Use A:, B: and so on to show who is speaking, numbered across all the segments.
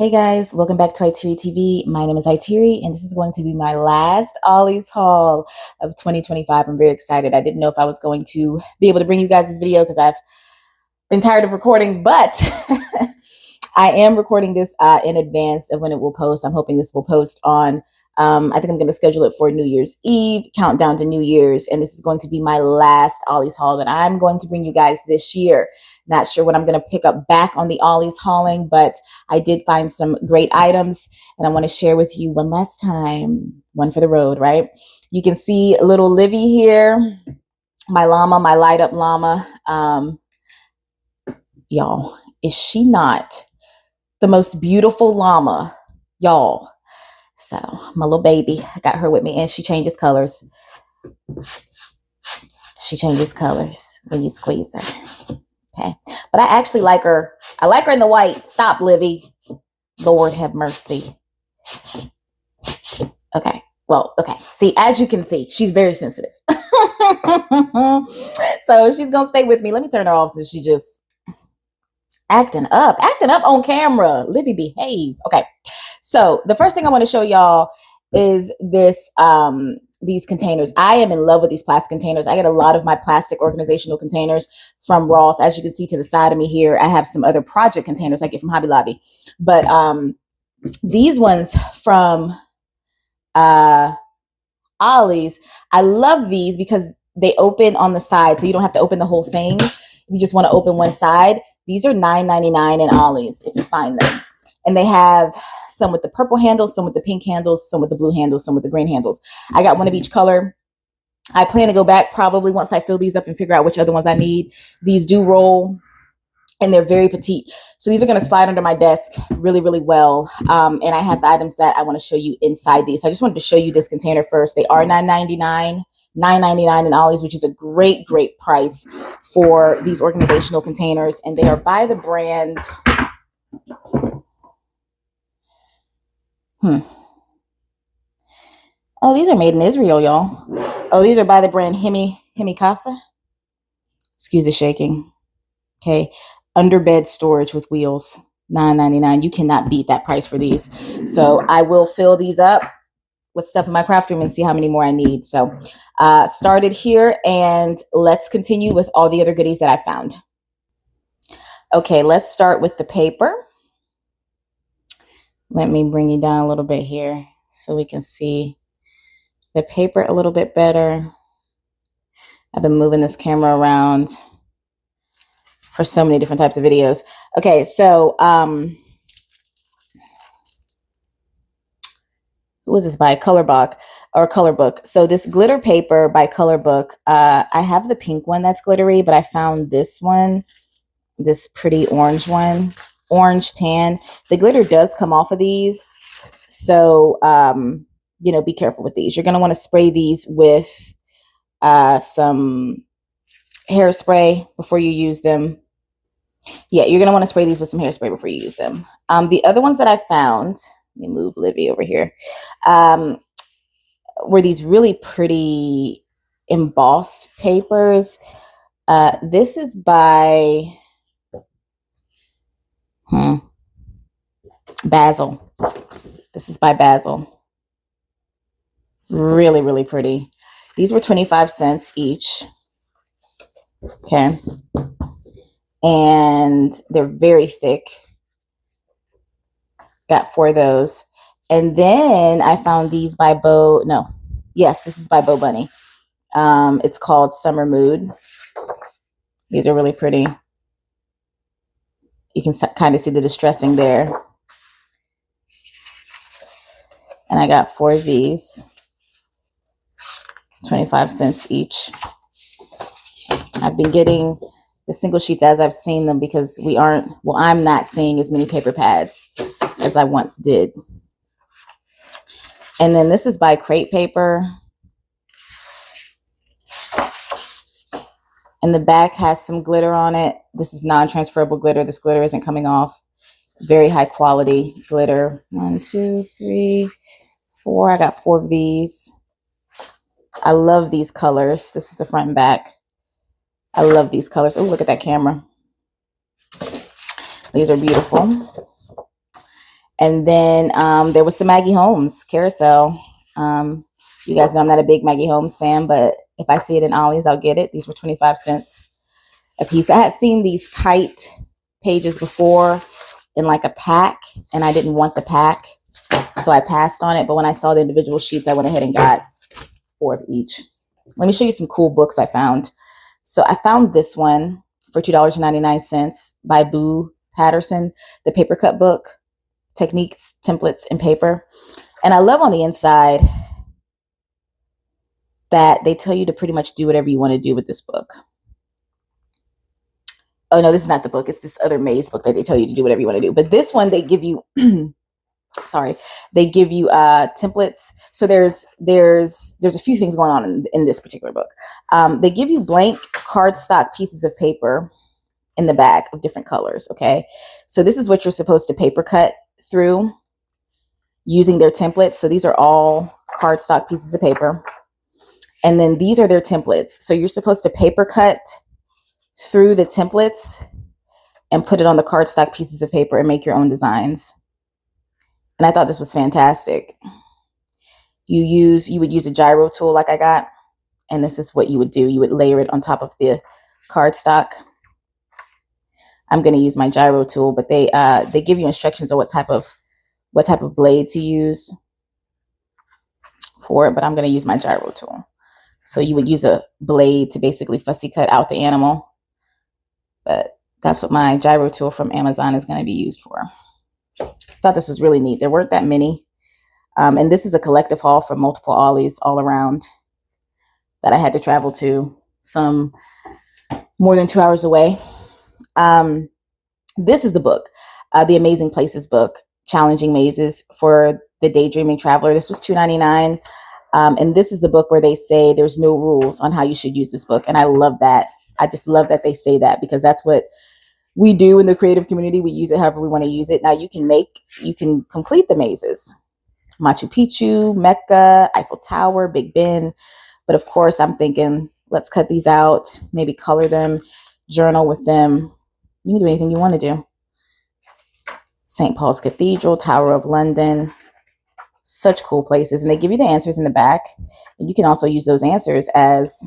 A: Hey guys, welcome back to IteariTV. My name is Iteri, and this is going to be my last Ollie's haul of 2025. I'm very excited. I didn't know if I was going to be able to bring you guys this video because I've been tired of recording, but I am recording this in advance of when it will post. I'm hoping this will post on, I think I'm going to schedule it for New Year's Eve, countdown to New Year's, and this is going to be my last Ollie's haul that I'm going to bring you guys this year. Not sure what I'm going to pick up back on the Ollie's hauling, but I did find some great items, and I want to share with you one last time, one for the road, right? You can see little Livy here, my llama, my light up llama. Y'all, is she not the most beautiful llama, y'all? So my little baby, I got her with me, and she changes colors. She changes colors when you squeeze her. Okay, but I actually like her. I like her in the white. Stop, Livy. Lord have mercy. Okay, well, okay. See, as you can see, she's very sensitive. So she's gonna stay with me. Let me turn her off since she just acting up on camera. Livy, behave. Okay, so the first thing I want to show y'all is this these containers. I am in love with these plastic containers. I get a lot of my plastic organizational containers from Ross. As you can see to the side of me here, I have some other project containers I get from Hobby Lobby, but these ones from Ollie's, I love these because they open on the side, so you don't have to open the whole thing. You just want to open one side. These are $9.99 in Ollie's if you find them. And they have some with the purple handles, some with the pink handles, some with the blue handles, some with the green handles. I got one of each color. I plan to go back probably once I fill these up and figure out which other ones I need. These do roll, and they're very petite. So these are going to slide under my desk really, really well. And I have the items that I want to show you inside these. So I just wanted to show you this container first. They are $9.99 in Ollie's, which is a great, great price for these organizational containers. And they are by the brand. Oh, these are made in Israel, y'all. Oh, these are by the brand Himikasa. Excuse the shaking. Okay. Underbed storage with wheels. $9.99. You cannot beat that price for these. So I will fill these up with stuff in my craft room and see how many more I need. So started here, and let's continue with all the other goodies that I found. Okay, let's start with the paper. Let me bring you down a little bit here so we can see the paper a little bit better. I've been moving this camera around for so many different types of videos. Okay, so who is this by? Color Book. So this glitter paper by Color Book, I have the pink one that's glittery, but I found this one, this pretty orange one, orange tan. The glitter does come off of these, so you know, be careful with these. You're going to want to spray these with some hairspray before you use them. Yeah, you're going to want to spray these with some hairspray before you use them. The other ones that I found, let me move Livy over here, were these really pretty embossed papers. This is by Basil. This is by Basil. Really, really pretty. These were 25 cents each. Okay. And they're very thick. Got 4 of those. And then I found these by this is by Bo Bunny. It's called Summer Mood. These are really pretty. You can kind of see the distressing there. And I got 4 of these. 25 cents each. I've been getting the single sheets as I've seen them because I'm not seeing as many paper pads as I once did. And then this is by Crate Paper. And the back has some glitter on it. This is non-transferable glitter. This glitter isn't coming off. Very high quality glitter. 1, 2, 3, 4. I got 4 of these. I love these colors. This is the front and back. I love these colors. Oh, look at that camera. These are beautiful. And then there was some Maggie Holmes carousel. You guys know I'm not a big Maggie Holmes fan, but if I see it in Ollie's, I'll get it. These were 25 cents a piece. I had seen these kite pages before in like a pack, and I didn't want the pack, so I passed on it. But when I saw the individual sheets, I went ahead and got 4 of each. Let me show you some cool books I found. So I found this one for $2.99 by Boo Patterson, the paper cut book, Techniques, Templates, and Paper. And I love on the inside that they tell you to pretty much do whatever you want to do with this book. Oh no, this is not the book. It's this other maze book that they tell you to do whatever you want to do. But this one, they give you, sorry, they give you templates. So there's a few things going on in this particular book. They give you blank cardstock pieces of paper in the back of different colors. Okay, so this is what you're supposed to paper cut through using their templates. So these are all cardstock pieces of paper, and then these are their templates. So you're supposed to paper cut through the templates and put it on the cardstock pieces of paper and make your own designs. And I thought this was fantastic. You would use a gyro tool like I got, and this is what you would do. You would layer it on top of the cardstock. I'm going to use my gyro tool, but they give you instructions on what type of blade to use for it, but I'm going to use my gyro tool. So you would use a blade to basically fussy cut out the animal, but that's what my gyro tool from Amazon is going to be used for. I thought this was really neat. There weren't that many. And this is a collective haul from multiple Ollies all around that I had to travel to, some more than 2 hours away. This is the book, The Amazing Places book, Challenging Mazes for the Daydreaming Traveler. This was $2.99. And this is the book where they say there's no rules on how you should use this book. And I love that. I just love that they say that, because that's what we do in the creative community. We use it however we want to use it. Now you can complete the mazes. Machu Picchu, Mecca, Eiffel Tower, Big Ben. But of course, I'm thinking, let's cut these out, maybe color them, journal with them. You can do anything you want to do. St. Paul's Cathedral, Tower of London. Such cool places. And they give you the answers in the back. And you can also use those answers as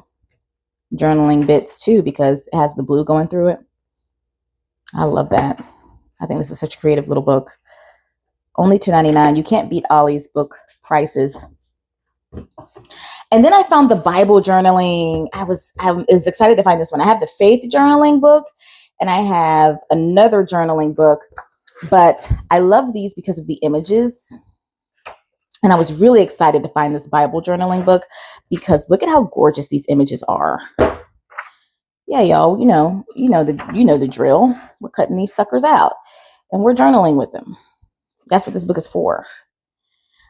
A: journaling bits too, because it has the blue going through it. I love that. I think this is such a creative little book. Only $2.99. You can't beat Ollie's book prices. And then I found the Bible journaling. I was excited to find this one. I have the faith journaling book, and I have another journaling book, but I love these because of the images. And I was really excited to find this Bible journaling book because look at how gorgeous these images are. Yeah, y'all, you know the drill. We're cutting these suckers out and we're journaling with them. That's what this book is for.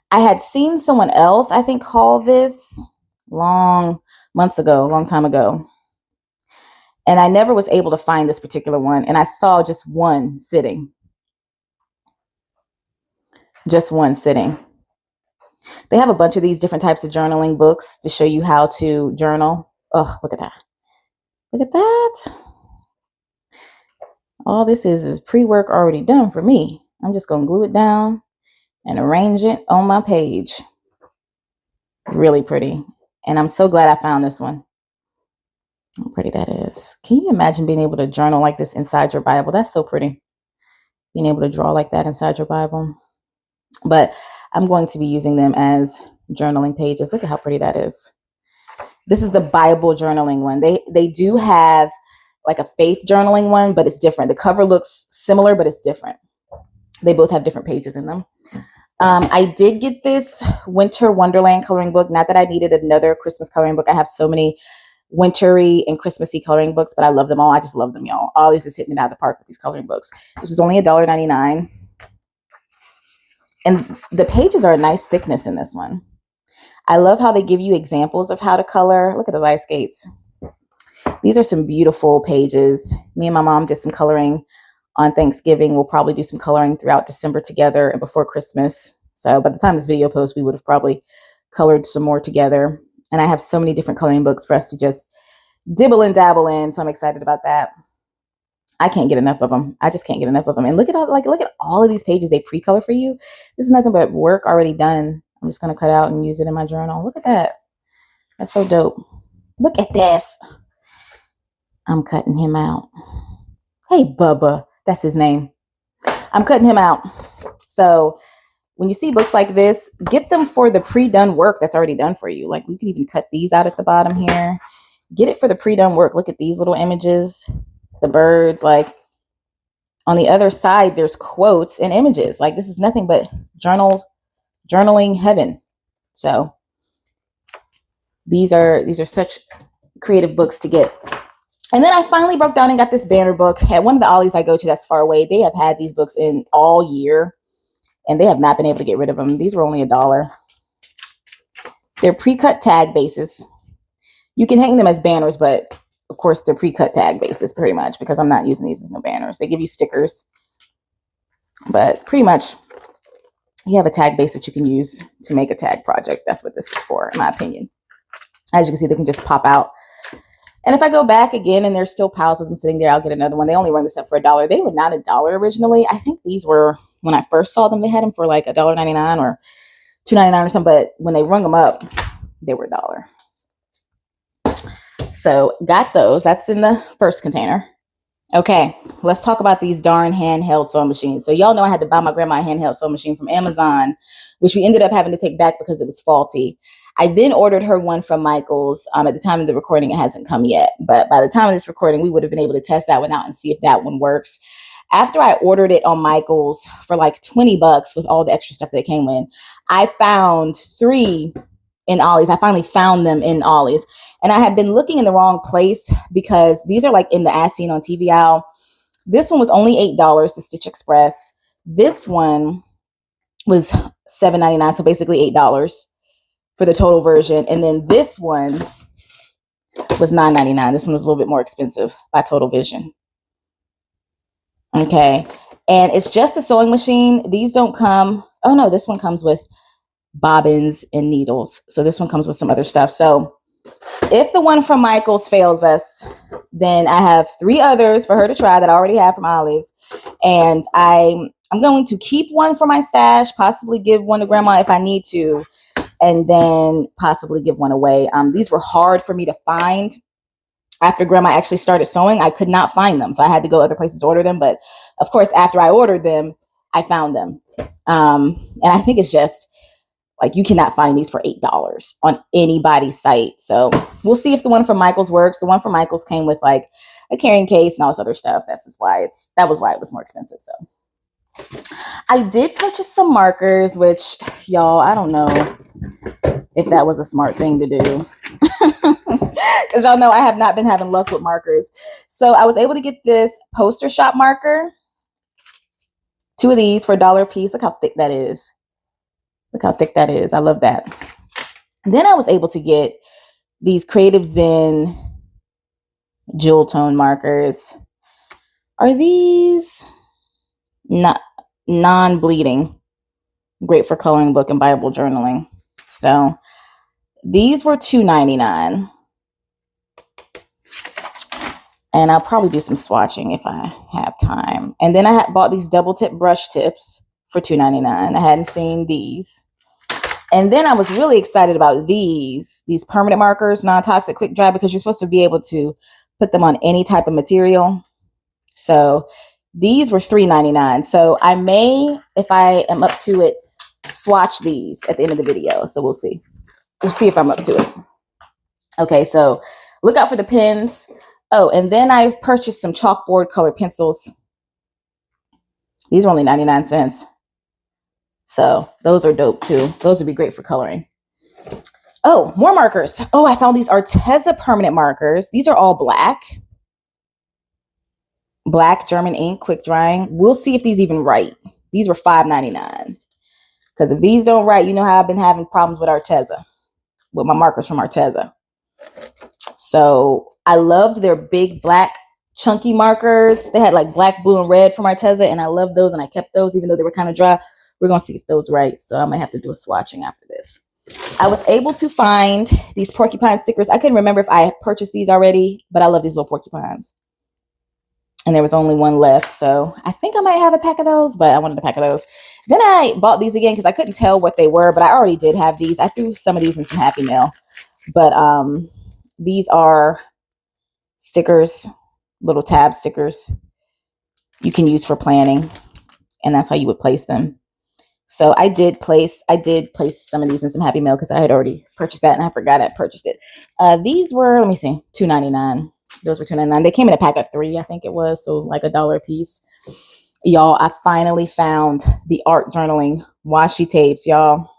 A: I had seen someone else, I think, call this long time ago. And I never was able to find this particular one. And I saw just one sitting. Just one sitting. They have a bunch of these different types of journaling books to show you how to journal. Oh, look at that. Look at that. All this is pre-work already done for me. I'm just going to glue it down and arrange it on my page. Really pretty. And I'm so glad I found this one. How pretty that is. Can you imagine being able to journal like this inside your Bible? That's so pretty. Being able to draw like that inside your Bible. But I'm going to be using them as journaling pages. Look at how pretty that is. This is the Bible journaling one. They do have like a faith journaling one, but it's different. The cover looks similar, but it's different. They both have different pages in them. I did get this Winter Wonderland coloring book. Not that I needed another Christmas coloring book. I have so many wintry and Christmassy coloring books, but I love them all. I just love them, y'all. Ollie's is hitting it out of the park with these coloring books. This was only $1.99. And the pages are a nice thickness in this one. I love how they give you examples of how to color. Look at the ice skates. These are some beautiful pages. Me and my mom did some coloring on Thanksgiving. We'll probably do some coloring throughout December together and before Christmas. So by the time this video posts, we would have probably colored some more together. And I have so many different coloring books for us to just dibble and dabble in. So I'm excited about that. I can't get enough of them. I just can't get enough of them. And look at all of these pages they pre-color for you. This is nothing but work already done. I'm just gonna cut out and use it in my journal. Look at that. That's so dope. Look at this. I'm cutting him out. Hey, Bubba. That's his name. I'm cutting him out. So when you see books like this, get them for the pre-done work that's already done for you. Like you can even cut these out at the bottom here. Get it for the pre-done work. Look at these little images, the birds. Like on the other side, there's quotes and images. Like this is nothing but journaling heaven. So these are such creative books to get. And then I finally broke down and got this banner book at one of the Ollies I go to that's far away. They have had these books in all year and they have not been able to get rid of them. These were only $1. They're pre-cut tag bases. You can hang them as banners, but of course they're pre-cut tag bases pretty much because I'm not using these as no banners. They give you stickers, but pretty much you have a tag base that you can use to make a tag project. That's what this is for, in my opinion. As you can see, they can just pop out. And if I go back again and there's still piles of them sitting there, I'll get another one. They only run this up for $1. They were not $1 originally. I think these were, when I first saw them, they had them for like $1.99 or $2.99 or something. But when they rung them up, they were $1. So got those. That's in the first container. Okay, let's talk about these darn handheld sewing machines. So y'all know I had to buy my grandma a handheld sewing machine from Amazon, which we ended up having to take back because it was faulty. I then ordered her one from Michael's. At the time of the recording, it hasn't come yet. But by the time of this recording, we would have been able to test that one out and see if that one works. After I ordered it on Michael's for like $20 with all the extra stuff that it came in, I found 3 in Ollie's. I finally found them in Ollie's. And I had been looking in the wrong place because these are like in the As Seen on TV aisle. This one was only $8, the Stitch Express. This one was $7.99, so basically $8 for the total version. And then this one was $9.99. This one was a little bit more expensive by Total Vision. Okay. And it's just a sewing machine. These don't come. Oh no, this one comes with bobbins and needles. So this one comes with some other stuff. So if the one from Michael's fails us, then I have 3 others for her to try that I already have from Ollie's. And I'm going to keep one for my stash, possibly give one to grandma if I need to, and then possibly give one away. These were hard for me to find. After grandma actually started sewing, I could not find them. So I had to go other places to order them. But of course, after I ordered them, I found them. And I think it's just like you cannot find these for $8 on anybody's site. So we'll see if the one from Michael's works. The one from Michael's came with like a carrying case and all this other stuff. That was why it was more expensive. So I did purchase some markers, which y'all, I don't know if that was a smart thing to do. Because y'all know I have not been having luck with markers. So I was able to get this poster shop marker. 2 of these for $1 a piece. Look how thick that is. Look how thick that is. I love that. And then I was able to get these Creative Zen jewel tone markers. Are these not non-bleeding? Great for coloring book and Bible journaling. So these were $2.99. And I'll probably do some swatching if I have time. And then I bought these double tip brush tips for $2.99. I hadn't seen these. And then I was really excited about these permanent markers, non-toxic, quick dry, because you're supposed to be able to put them on any type of material. So these were $3.99. So I may, if I am up to it, swatch these at the end of the video. So we'll see. We'll see if I'm up to it. Okay, so look out for the pens. Oh, and then I purchased some chalkboard colored pencils. These are only 99 cents. So those are dope too. Those would be great for coloring. Oh, more markers. Oh, I found these Arteza permanent markers. These are all black. Black German ink, quick drying. We'll see if these even write. These were $5.99. Because if these don't write, you know how I've been having problems with Arteza, with my markers from Arteza. So I loved their big black chunky markers. They had like black, blue, and red from Arteza, and I love those, and I kept those even though they were kind of dry. We're going to see if those write. So I might have to do a swatching after this. I was able to find these porcupine stickers. I couldn't remember if I purchased these already, but I love these little porcupines. and there was only one left. So I think I might have a pack of those, but I wanted a pack of those. Then I bought these again because I couldn't tell what they were, but I already did have these. I threw some of these in some Happy Mail, but these are stickers, little tab stickers you can use for planning, and that's how you would place them. So I did place some of these in some Happy Mail because I had already purchased that and I forgot I purchased it. These were, let me see, $2.99. Those were $2.99. They came in a pack of 3, I think it was, so like $1 a piece. Y'all, I finally found the art journaling washi tapes, y'all.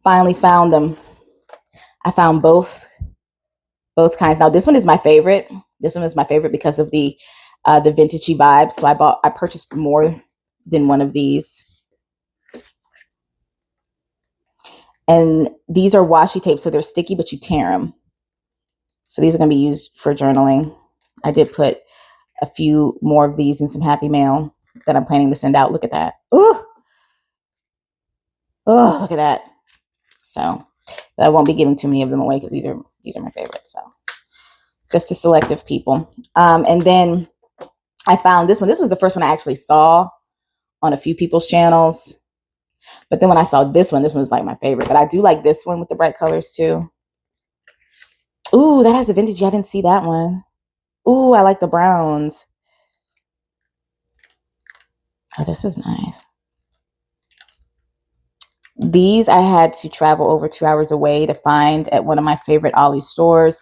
A: Finally found them. I found both kinds. Now this one is my favorite. This one is my favorite because of the vintagey vibes. So I purchased more than one of these. And these are washi tapes, so they're sticky, but you tear them. So these are going to be used for journaling. I did put a few more of these in some Happy Mail that I'm planning to send out. Look at that. Ooh. Oh, look at that. So but I won't be giving too many of them away because these are my favorites. So just to selective people. And then I found this one. This was the first one I actually saw on a few people's channels. But then when I saw this one was like my favorite. But I do like this one with the bright colors too. Ooh, that has a vintage. I didn't see that one. Ooh, I like the browns. Oh, this is nice. These I had to travel over 2 hours away to find at one of my favorite Ollie stores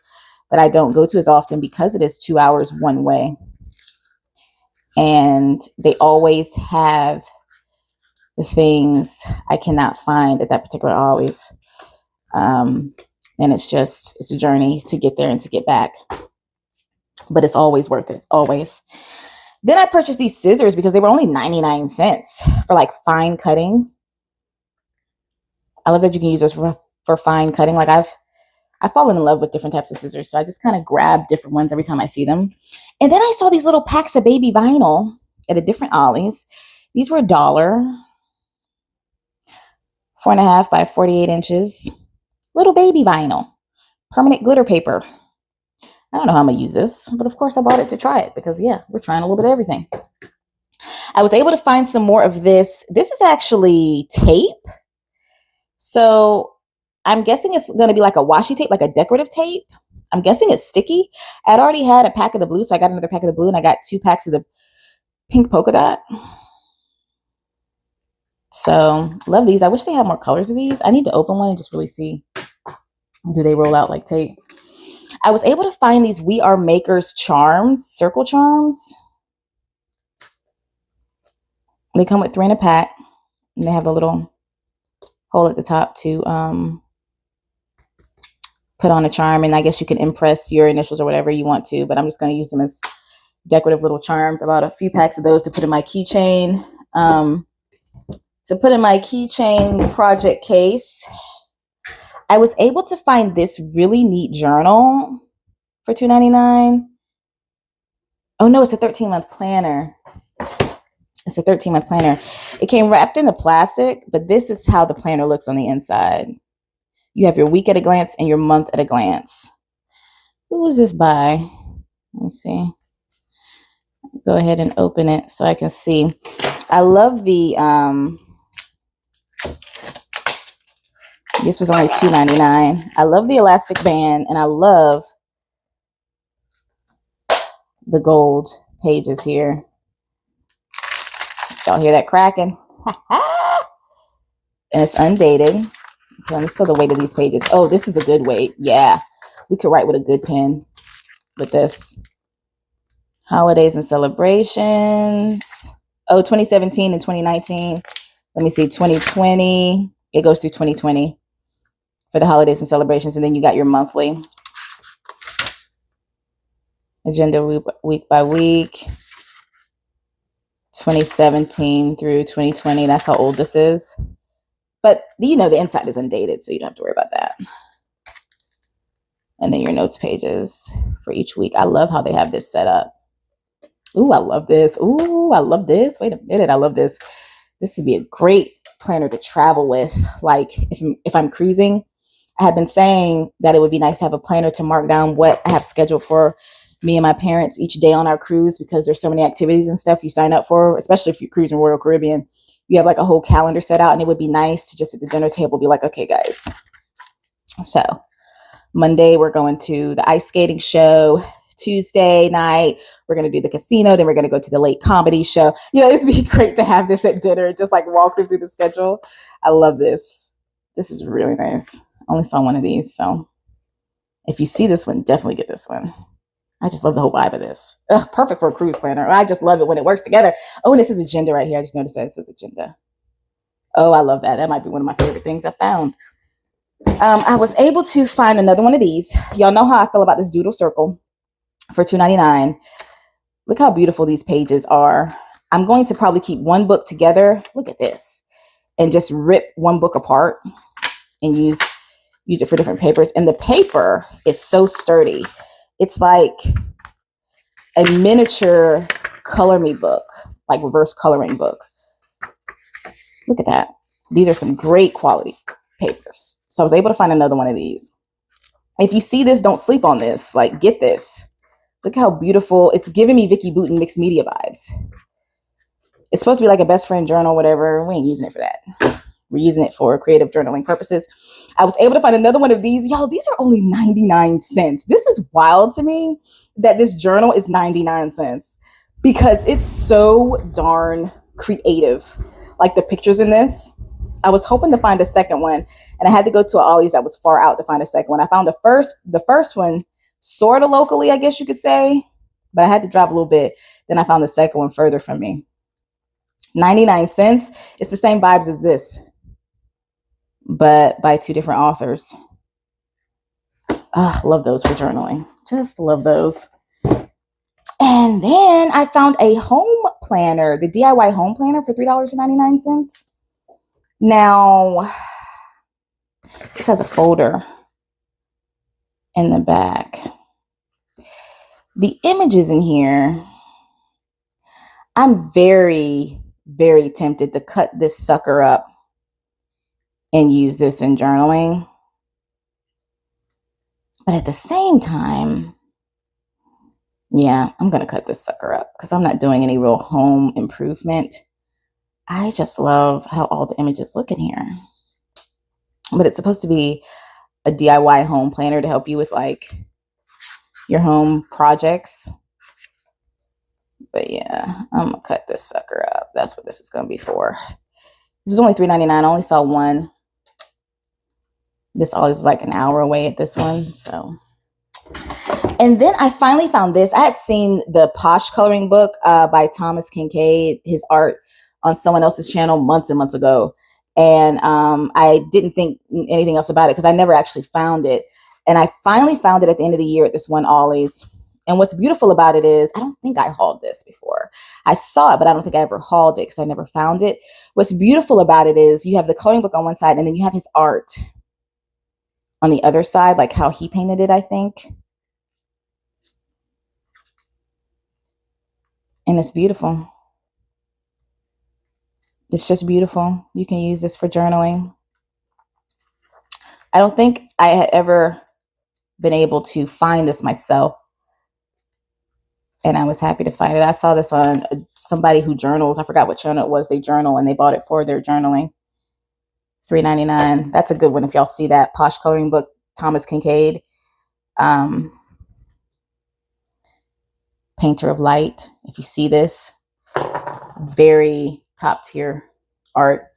A: that I don't go to as often because it is 2 hours one way. And they always have the things I cannot find at that particular Ollie's. And it's a journey to get there and to get back. But it's always worth it, always. Then I purchased these scissors because they were only 99 cents for like fine cutting. I love that you can use those for fine cutting. Like I've fallen in love with different types of scissors. So I just kind of grab different ones every time I see them. And then I saw these little packs of baby vinyl at a different Ollie's. These were $1, 4.5 by 48 inches. Little baby vinyl, permanent glitter paper. I don't know how I'm gonna use this, but of course I bought it to try it because yeah, we're trying a little bit of everything. I was able to find some more of this. This is actually tape. So I'm guessing it's going to be like a washi tape, like a decorative tape. I'm guessing it's sticky. I'd already had a pack of the blue, so I got another pack of the blue, and I got 2 packs of the pink polka dot. So love these. I wish they had more colors of these. I need to open one and just really see. Do they roll out like tape? I was able to find these We Are Makers charms, circle charms. They come with 3 in a pack, and they have a little hole at the top to put on a charm, and I guess you can impress your initials or whatever you want to, but I'm just going to use them as decorative little charms. I bought a few packs of those to put in my keychain, project case. I was able to find this really neat journal for $2.99. Oh no, it's a 13-month planner. It's a 13-month planner. It came wrapped in the plastic, but this is how the planner looks on the inside. You have your week at a glance and your month at a glance. Who was this by? Let me see. Go ahead and open it so I can see. I love the, this was only $2.99. I love the elastic band, and I love the gold pages here. Y'all hear that cracking? And it's undated. Okay, let me feel the weight of these pages. Oh, this is a good weight. Yeah, we could write with a good pen with this. Holidays and celebrations. Oh, 2017 and 2019. Let me see, 2020. It goes through 2020 for the holidays and celebrations. And then you got your monthly agenda week by week. 2017 through 2020. That's how old this is. But you know, the inside is undated, so you don't have to worry about that. And then your notes pages for each week. I love how they have this set up. Ooh, I love this. Ooh, I love this. Wait a minute, I love this. This would be a great planner to travel with. Like if I'm cruising, I have been saying that it would be nice to have a planner to mark down what I have scheduled for me and my parents each day on our cruise, because there's so many activities and stuff you sign up for, especially if you're cruising Royal Caribbean. You have like a whole calendar set out, and it would be nice to just at the dinner table be like, okay, guys. So Monday, we're going to the ice skating show. Tuesday night, we're going to do the casino. Then we're going to go to the late comedy show. You know, it'd be great to have this at dinner, just like walk them through the schedule. I love this. This is really nice. I only saw one of these. So if you see this one, definitely get this one. I just love the whole vibe of this. Ugh, perfect for a cruise planner. I just love it when it works together. Oh, and this is agenda right here. I just noticed that it says agenda. Oh, I love that. That might be one of my favorite things I found. I was able to find another one of these. Y'all know how I feel about this doodle circle for $2.99. Look how beautiful these pages are. I'm going to probably keep one book together. Look at this. And just rip one book apart and use it for different papers. And the paper is so sturdy. It's like a miniature color me book, like reverse coloring book. Look at that. These are some great quality papers. So I was able to find another one of these. If you see this, don't sleep on this. Like, get this. Look how beautiful. It's giving me Vicky Booten mixed media vibes. It's supposed to be like a best friend journal, whatever. We ain't using it for that. We're using it for creative journaling purposes. I was able to find another one of these. Y'all, these are only 99 cents. This is wild to me that this journal is 99 cents because it's so darn creative. Like the pictures in this. I was hoping to find a second one, and I had to go to Ollie's that was far out to find a second one. I found the first one sort of locally, I guess you could say, but I had to drive a little bit. Then I found the second one further from me. 99 cents. It's the same vibes as this, but by two different authors. Love those for journaling. Just love those. And then I found a home planner, the DIY home planner for $3.99. Now, this has a folder in the back. The images in here, I'm very, very tempted to cut this sucker up and use this in journaling. But at the same time, yeah, I'm going to cut this sucker up because I'm not doing any real home improvement. I just love how all the images look in here. But it's supposed to be a DIY home planner to help you with like your home projects. But yeah, I'm going to cut this sucker up. That's what this is going to be for. This is only $3.99. I only saw one. This always was like an hour away at this one. So, and then I finally found this. I had seen the Posh coloring book by Thomas Kincaid, his art on someone else's channel months and months ago. And I didn't think anything else about it because I never actually found it. And I finally found it at the end of the year at this one Ollie's. And what's beautiful about it is, I don't think I hauled this before. I saw it, but I don't think I ever hauled it because I never found it. What's beautiful about it is you have the coloring book on one side and then you have his art on the other side, like how he painted it, I think. And it's beautiful. It's just beautiful. You can use this for journaling. I don't think I had ever been able to find this myself. And I was happy to find it. I saw this on somebody who journals. I forgot what channel it was. They journal and they bought it for their journaling. $3.99. That's a good one if y'all see that. Posh coloring book, Thomas Kincaid. Painter of Light. If you see this, very top tier art.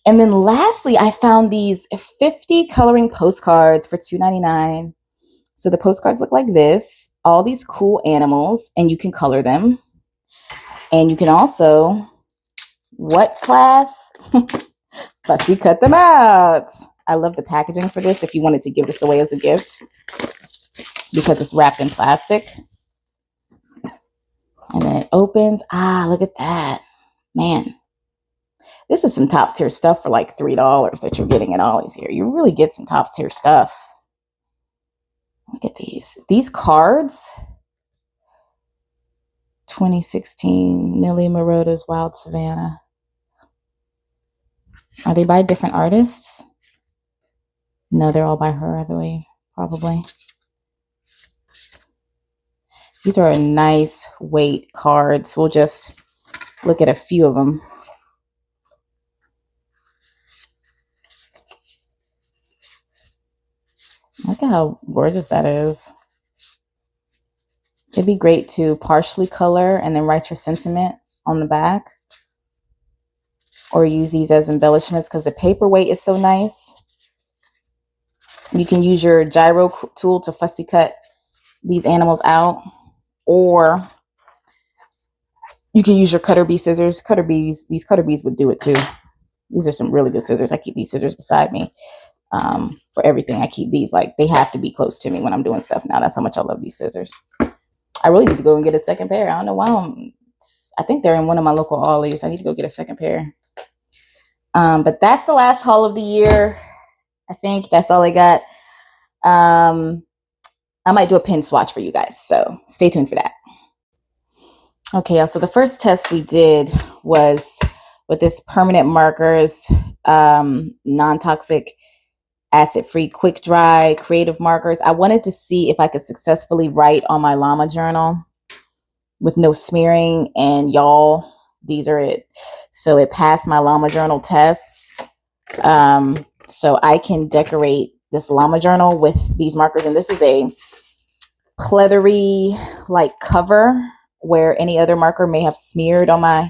A: And then lastly, I found these 50 coloring postcards for $2.99. So the postcards look like this, all these cool animals, and you can color them. And you can also, what class? Fussy cut them out. I love the packaging for this if you wanted to give this away as a gift because it's wrapped in plastic. And then it opens. Look at that. Man, this is some top tier stuff for like $3 that you're getting at Ollie's here. You really get some top tier stuff. Look at these. These cards. 2016 Millie Morota's Wild Savannah. Are they by different artists? No, they're all by her, I believe. Probably. These are a nice weight cards. We'll just look at a few of them. Look at how gorgeous that is. It'd be great to partially color and then write your sentiment on the back, or use these as embellishments because the paperweight is so nice. You can use your gyro tool to fussy cut these animals out, or you can use your cutter bee scissors. These cutter bees would do it too. These are some really good scissors. I keep these scissors beside me for everything. I keep these, like, they have to be close to me when I'm doing stuff now. That's how much I love these scissors. I really need to go and get a second pair. I don't know why. I think they're in one of my local Ollies. I need to go get a second pair. But that's the last haul of the year. I think that's all I got. I might do a pin swatch for you guys, so stay tuned for that. Okay, so the first test we did was with this permanent markers, non-toxic, acid-free, quick dry, creative markers. I wanted to see if I could successfully write on my llama journal with no smearing, and y'all, these are it. So it passed my llama journal tests. So I can decorate this llama journal with these markers, and this is a pleathery like cover where any other marker may have smeared on my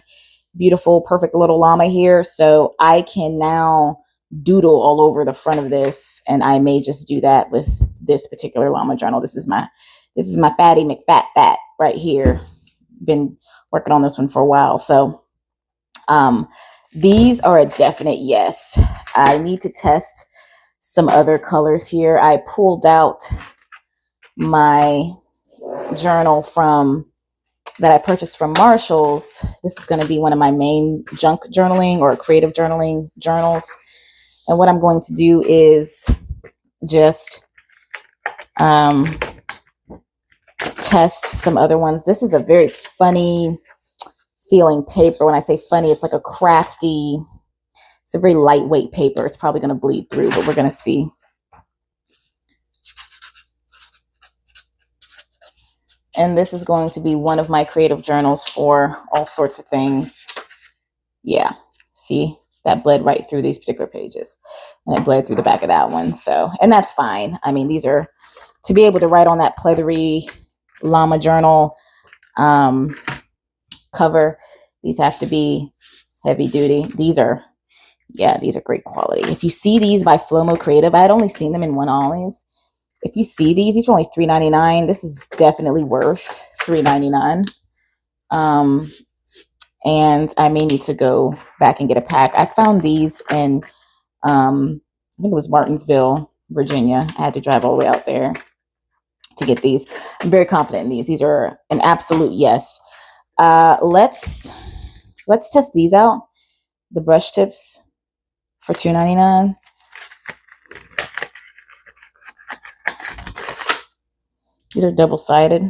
A: beautiful, perfect little llama here. So I can now doodle all over the front of this, and I may just do that with this particular llama journal. This is my Fatty McFat right here. Been working on this one for a while. So these are a definite yes. I need to test some other colors here. I pulled out my journal that I purchased from Marshall's. This is going to be one of my main junk journaling or creative journaling journals. And what I'm going to do is just test some other ones. This is a very funny feeling paper. When I say funny, it's like a crafty, it's a very lightweight paper. It's probably going to bleed through, but we're going to see. And this is going to be one of my creative journals for all sorts of things. Yeah, see, that bled right through these particular pages, and it bled through the back of that one. So, and that's fine. I mean, these are, to be able to write on that pleathery llama journal cover, these have to be heavy duty. These are great quality. If you see these by Flomo Creative, I had only seen them in one Ollie's. If you see these were only $3.99. This is definitely worth $3.99. And I may need to go back and get a pack. I found these in, I think it was Martinsville, Virginia. I had to drive all the way out there to get these. I'm very confident in these. These are an absolute yes. Let's test these out. The brush tips for $2.99. These are double-sided.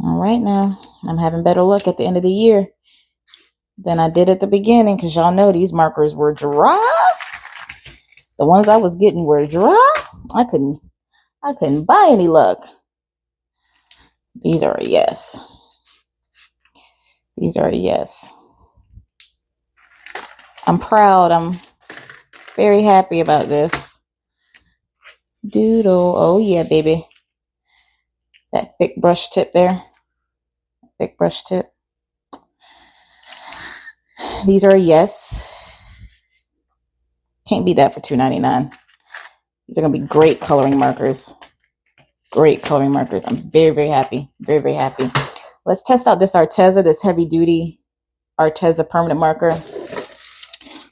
A: All right, now I'm having better luck at the end of the year than I did at the beginning, because y'all know these markers were dry. The ones I was getting were dry. I couldn't buy any luck. These are a yes. These are a yes. I'm proud. I'm very happy about this. Doodle. Oh yeah, baby. That thick brush tip there. Thick brush tip. These are a yes. Can't beat that for $2.99. These are going to be great coloring markers. Great coloring markers. I'm very, very happy. Very, very happy. Let's test out this Arteza, this heavy duty Arteza permanent marker,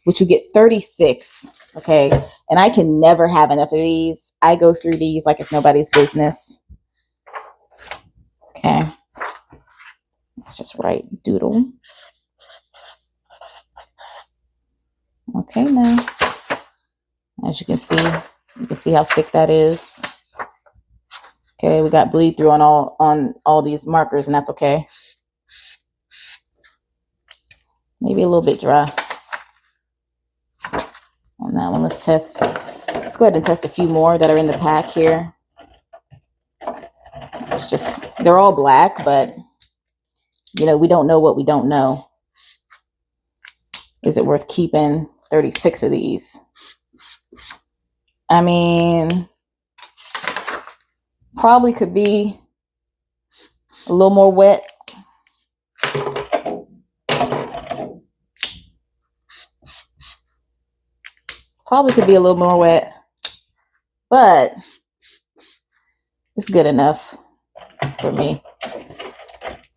A: which you get 36. Okay. And I can never have enough of these. I go through these like it's nobody's business. Okay. Let's just write doodle. Okay, now, as you can see how thick that is. Okay, we got bleed through on all these markers, and that's okay. Maybe a little bit dry on that one. Let's test. Let's go ahead and test a few more that are in the pack here. it's just, they're all black, but you know, we don't know what we don't know. Is it worth keeping 36 of these? I mean, probably could be a little more wet. Probably could be a little more wet, but it's good enough for me.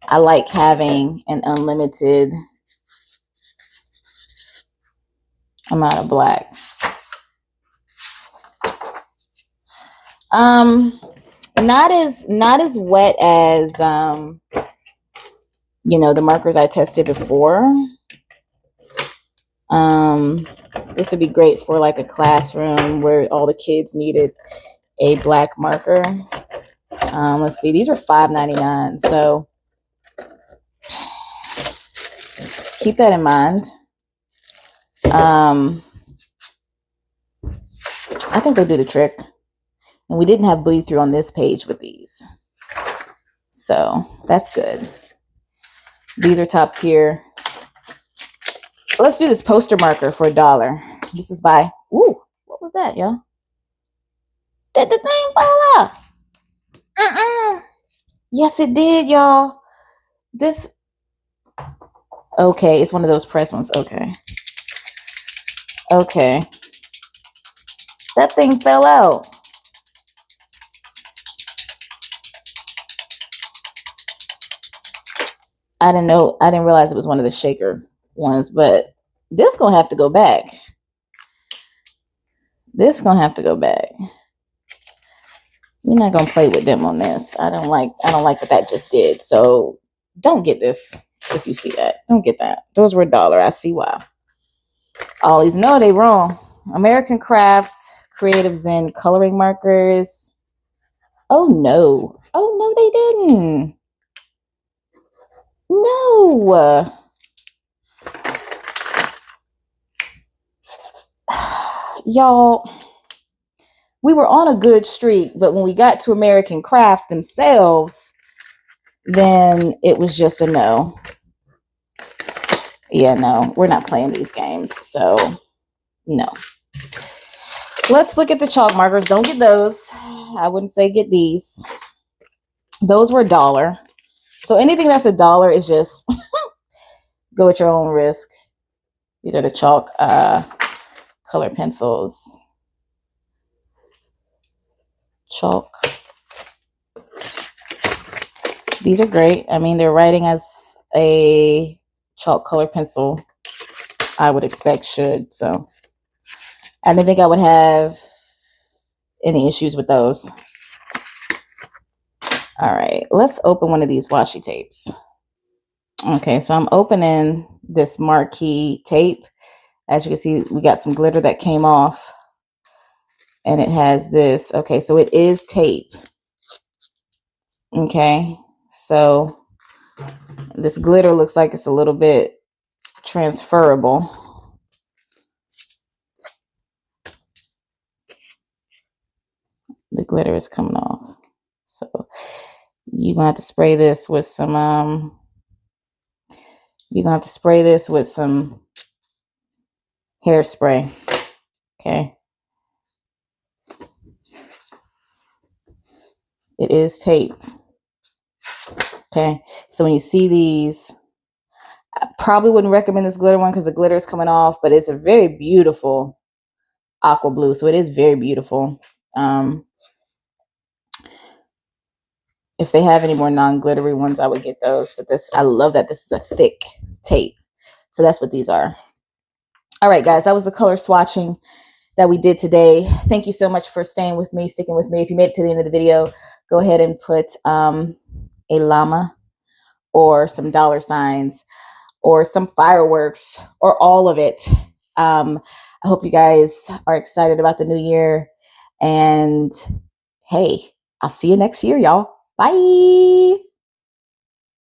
A: I like having an unlimited amount of black. Not as wet as you know, the markers I tested before. This would be great for like a classroom where all the kids needed a black marker. Let's see, these were $5.99, so keep that in mind. I think they do the trick. And we didn't have bleed through on this page with these, so that's good. These are top tier. Let's do this poster marker for $1. This is by, ooh, what was that, y'all? Did the thing fall out? Yes, it did, y'all. This, okay, it's one of those press ones. Okay. That thing fell out. I didn't realize it was one of the shaker ones, but this gonna have to go back. We're not gonna play with them on this. I don't like what that just did. So don't get this if you see that. Don't get that. Those were $1. I see why. Ollie's, no, they wrong. American Crafts Creative Zen coloring markers. Oh no, they didn't. No. Y'all, we were on a good streak, but when we got to American Crafts themselves, then it was just a no. Yeah, no, we're not playing these games, so no. Let's look at the chalk markers. Don't get those. I wouldn't say get these. Those were $1. So anything that's $1 is just go at your own risk. These are the chalk color pencils. Chalk. These are great. I mean, they're writing as a chalk color pencil, I would expect should. So I didn't think I would have any issues with those. All right, let's open one of these washi tapes. Okay, so I'm opening this marquee tape. As you can see, we got some glitter that came off. And it has this. Okay, so it is tape. Okay, so this glitter looks like it's a little bit transferable. The glitter is coming off. So you're gonna have to spray this with some hairspray. Okay. It is tape. Okay. So when you see these, I probably wouldn't recommend this glitter one because the glitter is coming off, but it's a very beautiful aqua blue. So it is very beautiful. If they have any more non-glittery ones, I would get those. But this, I love that this is a thick tape. So that's what these are. All right, guys, that was the color swatching that we did today. Thank you so much for staying with me, sticking with me. If you made it to the end of the video, go ahead and put a llama or some $signs or some fireworks or all of it. I hope you guys are excited about the new year. And hey, I'll see you next year, y'all. Bye.